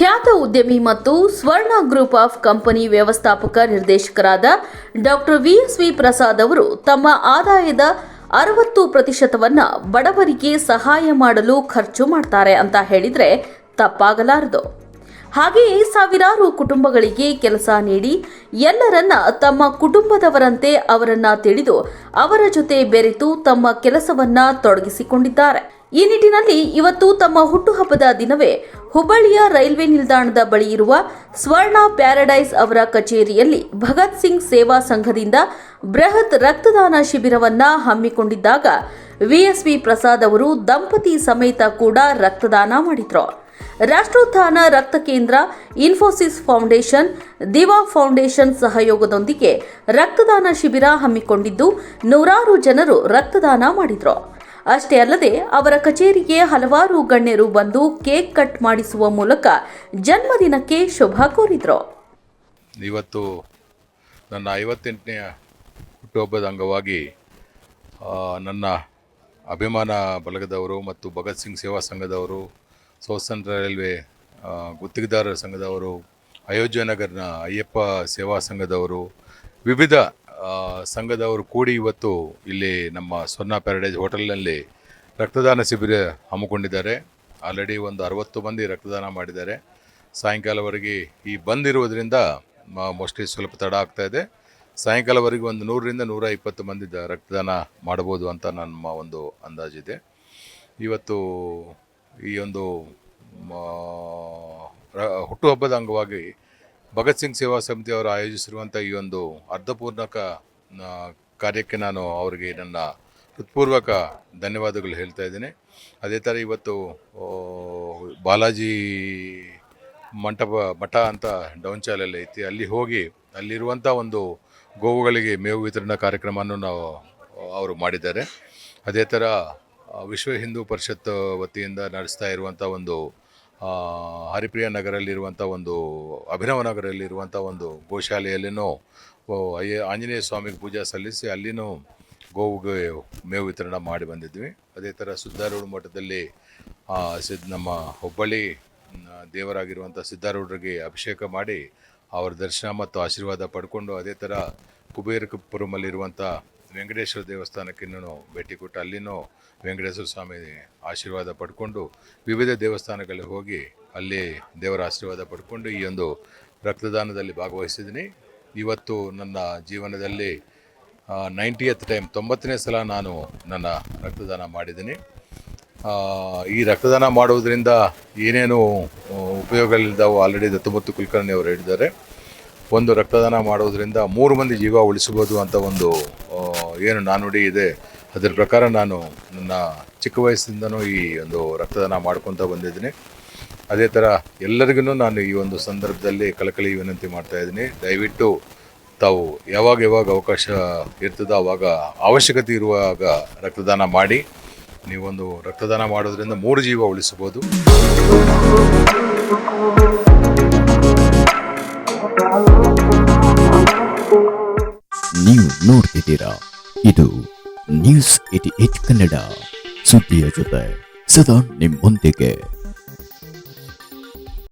ಖ್ಯಾತ ಉದ್ಯಮಿ ಮತ್ತು ಸ್ವರ್ಣ ಗ್ರೂಪ್ ಆಫ್ ಕಂಪನಿ ವ್ಯವಸ್ಥಾಪಕ ನಿರ್ದೇಶಕರಾದ ಡಾಕ್ಟರ್ ವಿ.ಎಸ್.ವಿ. ಪ್ರಸಾದ್ ಅವರು ತಮ್ಮ ಆದಾಯದ 60% ಬಡವರಿಗೆ ಸಹಾಯ ಮಾಡಲು ಖರ್ಚು ಮಾಡ್ತಾರೆ ಅಂತ ಹೇಳಿದ್ರೆ ತಪ್ಪಾಗಲಾರದು. ಹಾಗೆಯೇ ಸಾವಿರಾರು ಕುಟುಂಬಗಳಿಗೆ ಕೆಲಸ ನೀಡಿ ಎಲ್ಲರನ್ನ ತಮ್ಮ ಕುಟುಂಬದವರಂತೆ ಅವರನ್ನ ತಿಳಿದು ಅವರ ಜೊತೆ ಬೆರೆತು ತಮ್ಮ ಕೆಲಸವನ್ನ ತೊಡಗಿಸಿಕೊಂಡಿದ್ದಾರೆ. ಈ ನಿಟ್ಟಿನಲ್ಲಿ ಇವತ್ತು ತಮ್ಮ ಹುಟ್ಟುಹಬ್ಬದ ದಿನವೇ ಹುಬ್ಬಳ್ಳಿಯ ರೈಲ್ವೆ ನಿಲ್ದಾಣದ ಬಳಿ ಇರುವ ಸ್ವರ್ಣ ಪ್ಯಾರಡೈಸ್ ಅವರ ಕಚೇರಿಯಲ್ಲಿ ಭಗತ್ ಸಿಂಗ್ ಸೇವಾ ಸಂಘದಿಂದ ಬೃಹತ್ ರಕ್ತದಾನ ಶಿಬಿರವನ್ನ ಹಮ್ಮಿಕೊಂಡಿದ್ದಾಗ ವಿ.ಎಸ್.ವಿ. ಪ್ರಸಾದ್ ಅವರು ದಂಪತಿ ಸಮೇತ ಕೂಡ ರಕ್ತದಾನ ಮಾಡಿದ್ರು. ರಾಷ್ಟ್ರೋತ್ಥಾನ ರಕ್ತ ಕೇಂದ್ರ, ಇನ್ಫೋಸಿಸ್ ಫೌಂಡೇಶನ್, ದಿವಾ ಫೌಂಡೇಶನ್ ಸಹಯೋಗದೊಂದಿಗೆ ರಕ್ತದಾನ ಶಿಬಿರ ಹಮ್ಮಿಕೊಂಡಿದ್ದು ನೂರಾರು ಜನರು ರಕ್ತದಾನ ಮಾಡಿದ್ರು. ಅಷ್ಟೇ ಅಲ್ಲದೆ ಅವರ ಕಚೇರಿಗೆ ಹಲವಾರು ಗಣ್ಯರು ಬಂದು ಕೇಕ್ ಕಟ್ ಮಾಡಿಸುವ ಮೂಲಕ ಜನ್ಮದಿನಕ್ಕೆ ಶುಭ ಕೋರಿದ್ರು. ಇವತ್ತು ನನ್ನ 58ನೇ ಹುಟ್ಟುಹಬ್ಬದ ಅಂಗವಾಗಿ ನನ್ನ ಅಭಿಮಾನ ಬಳಗದವರು ಮತ್ತು ಭಗತ್ ಸಿಂಗ್ ಸೇವಾ ಸಂಘದವರು, ಸೌತ್ ಸೆಂಟ್ರಲ್ ರೈಲ್ವೆ ಗುತ್ತಿಗೆದಾರರ ಸಂಘದವರು, ಅಯೋಧ್ಯ ನಗರ್ನ ಅಯ್ಯಪ್ಪ ಸೇವಾ ಸಂಘದವರು, ವಿವಿಧ ಸಂಘದವರು ಕೂಡಿ ಇವತ್ತು ಇಲ್ಲಿ ನಮ್ಮ ಸ್ವರ್ಣ ಪ್ಯಾರಡೈಸ್ ಹೋಟೆಲ್ನಲ್ಲಿ ರಕ್ತದಾನ ಶಿಬಿರ ಹಮ್ಮಿಕೊಂಡಿದ್ದಾರೆ. ಆಲ್ರೆಡಿ ಒಂದು 60 ಮಂದಿ ರಕ್ತದಾನ ಮಾಡಿದ್ದಾರೆ. ಸಾಯಂಕಾಲವರೆಗೆ ಈ ಬಂದಿರುವುದರಿಂದ ಮೋಸ್ಟ್ಲಿ ಸ್ವಲ್ಪ ತಡ ಆಗ್ತಾ ಇದೆ. ಸಾಯಂಕಾಲವರೆಗೆ ಒಂದು 100ರಿಂದ 120 ಮಂದಿ ರಕ್ತದಾನ ಮಾಡ್ಬೋದು ಅಂತ ನಮ್ಮ ಒಂದು ಅಂದಾಜಿದೆ. ಇವತ್ತು ಈ ಒಂದು ಹುಟ್ಟುಹಬ್ಬದ ಅಂಗವಾಗಿ ಭಗತ್ ಸಿಂಗ್ ಸೇವಾ ಸಮಿತಿಯವರು ಆಯೋಜಿಸಿರುವಂಥ ಈ ಒಂದು ಅರ್ಥಪೂರ್ಣಕ ಕಾರ್ಯಕ್ಕೆ ನಾನು ಅವರಿಗೆ ನನ್ನ ಹೃತ್ಪೂರ್ವಕ ಧನ್ಯವಾದಗಳು ಹೇಳ್ತಾ ಇದ್ದೀನಿ. ಅದೇ ಥರ ಇವತ್ತು ಬಾಲಾಜಿ ಮಠ ಅಂತ ಡೌನ್ಚಾಲಲ್ಲಿ ಐತಿ, ಅಲ್ಲಿ ಹೋಗಿ ಅಲ್ಲಿರುವಂಥ ಒಂದು ಗೋವುಗಳಿಗೆ ಮೇವು ವಿತರಣಾ ಕಾರ್ಯಕ್ರಮವನ್ನು ಅವರು ಮಾಡಿದ್ದಾರೆ. ಅದೇ ಥರ ವಿಶ್ವ ಹಿಂದೂ ಪರಿಷತ್ ವತಿಯಿಂದ ನಡೆಸ್ತಾ ಇರುವಂಥ ಒಂದು ಹರಿಪ್ರಿಯ ನಗರಲ್ಲಿರುವಂಥ ಒಂದು ಅಭಿನವ ನಗರಲ್ಲಿರುವಂಥ ಒಂದು ಗೋಶಾಲೆಯಲ್ಲಿನೂ ಆಂಜನೇಯ ಸ್ವಾಮಿಗೆ ಪೂಜೆ ಸಲ್ಲಿಸಿ ಅಲ್ಲಿನೂ ಗೋವಿಗೆ ಮೇವು ವಿತರಣೆ ಮಾಡಿ ಬಂದಿದ್ವಿ. ಅದೇ ಥರ ಸಿದ್ಧಾರೂಢ ಮಠದಲ್ಲಿ ನಮ್ಮ ಹುಬ್ಬಳ್ಳಿ ದೇವರಾಗಿರುವಂಥ ಸಿದ್ಧಾರೂಢರಿಗೆ ಅಭಿಷೇಕ ಮಾಡಿ ಅವರ ದರ್ಶನ ಮತ್ತು ಆಶೀರ್ವಾದ ಪಡ್ಕೊಂಡು, ಅದೇ ಥರ ಕುಬೇರಪುರಮಲ್ಲಿರುವಂಥ ವೆಂಕಟೇಶ್ವರ ದೇವಸ್ಥಾನಕ್ಕೆ ಇನ್ನೂ ಭೇಟಿ ಕೊಟ್ಟು ಅಲ್ಲಿನೂ ವೆಂಕಟೇಶ್ವರ ಸ್ವಾಮಿ ಆಶೀರ್ವಾದ ಪಡ್ಕೊಂಡು, ವಿವಿಧ ದೇವಸ್ಥಾನಗಳಿಗೆ ಹೋಗಿ ಅಲ್ಲಿ ದೇವರ ಆಶೀರ್ವಾದ ಪಡ್ಕೊಂಡು ಈ ಒಂದು ರಕ್ತದಾನದಲ್ಲಿ ಭಾಗವಹಿಸಿದ್ದೀನಿ. ಇವತ್ತು ನನ್ನ ಜೀವನದಲ್ಲಿ 90th ಟೈಮ್ 90ನೇ ಸಲ ನಾನು ನನ್ನ ರಕ್ತದಾನ ಮಾಡಿದ್ದೀನಿ. ಈ ರಕ್ತದಾನ ಮಾಡುವುದರಿಂದ ಏನೇನು ಉಪಯೋಗಗಳಿದ್ದಾವೆ ಆಲ್ರೆಡಿ ದತ್ತಮುತ್ತು ಕುಲಕರ್ಣಿ ಅವರು ಹೇಳಿದ್ದಾರೆ. ಒಂದು ರಕ್ತದಾನ ಮಾಡೋದರಿಂದ 3 ಮಂದಿ ಜೀವ ಉಳಿಸ್ಬೋದು ಅಂತ ಒಂದು ಏನು ನಾನುಡಿ ಇದೆ. ಅದರ ಪ್ರಕಾರ ನಾನು ನನ್ನ ಚಿಕ್ಕ ವಯಸ್ಸಿಂದನೂ ಈ ಒಂದು ರಕ್ತದಾನ ಮಾಡ್ಕೊತ ಬಂದಿದ್ದೀನಿ. ಅದೇ ಥರ ಎಲ್ಲರಿಗೂ ನಾನು ಈ ಒಂದು ಸಂದರ್ಭದಲ್ಲಿ ಕಳಕಳಿ ವಿನಂತಿ ಮಾಡ್ತಾಯಿದ್ದೀನಿ, ದಯವಿಟ್ಟು ತಾವು ಯಾವಾಗ ಅವಕಾಶ ಇರ್ತದೋ ಆವಾಗ ಅವಶ್ಯಕತೆ ಇರುವಾಗ ರಕ್ತದಾನ ಮಾಡಿ. ನೀವೊಂದು ರಕ್ತದಾನ ಮಾಡೋದ್ರಿಂದ 3 ಜೀವ ಉಳಿಸ್ಬೋದು. ನೀವು ನೋಡ್ತಿದ್ದೀರಾ, ಇದು ನ್ಯೂಸ್ 88 ಕನ್ನಡ, ಸುದ್ದಿಯ ಜೊತೆ ಸದಾ ನಿಮ್ಮೊಂದಿಗೆ.